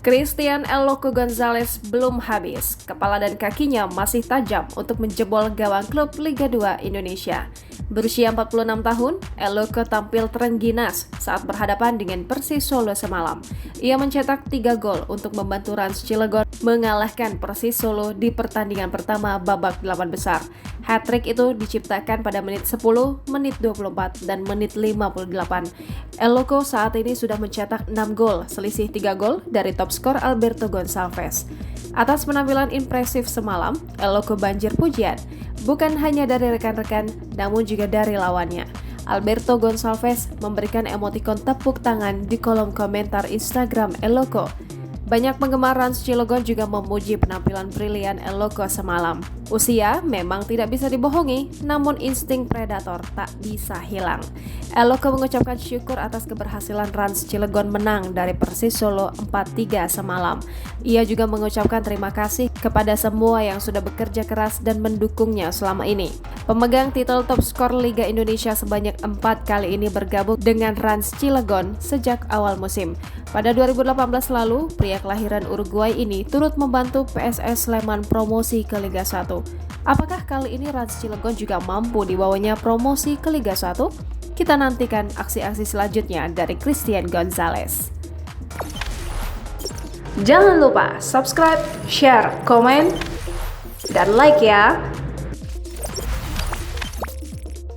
Christian El Loco Gonzalez belum habis, kepala dan kakinya masih tajam untuk menjebol gawang klub Liga 2 Indonesia. Berusia 46 tahun, El Loco tampil terengginas saat berhadapan dengan Persis Solo semalam. Ia mencetak 3 gol untuk membantu Rans Cilegon mengalahkan Persis Solo di pertandingan pertama babak 8 besar. Hat-trick itu diciptakan pada menit 10, menit 24, dan menit 58. El Loco saat ini sudah mencetak 6 gol, selisih 3 gol dari top skor Alberto Gonçalves. Atas penampilan impresif semalam, El Loco banjir pujian, bukan hanya dari rekan-rekan, namun juga dari lawannya. Alberto Gonçalves memberikan emotikon tepuk tangan di kolom komentar Instagram El Loco. Banyak penggemar Rans Cilegon juga memuji penampilan brilian El Loco semalam. Usia memang tidak bisa dibohongi, namun insting predator tak bisa hilang. El Loco mengucapkan syukur atas keberhasilan Rans Cilegon menang dari Persis Solo 4-3 semalam. Ia juga mengucapkan terima kasih kepada semua yang sudah bekerja keras dan mendukungnya selama ini. Pemegang titel top skor Liga Indonesia sebanyak 4 kali ini bergabung dengan Rans Cilegon sejak awal musim. Pada 2018 lalu, pria kelahiran Uruguay ini turut membantu PSS Sleman promosi ke Liga 1. Apakah kali ini Rans Cilegon juga mampu dibawanya promosi ke Liga 1? Kita nantikan aksi-aksi selanjutnya dari Christian Gonzalez. Jangan lupa subscribe, share, komen, dan like ya!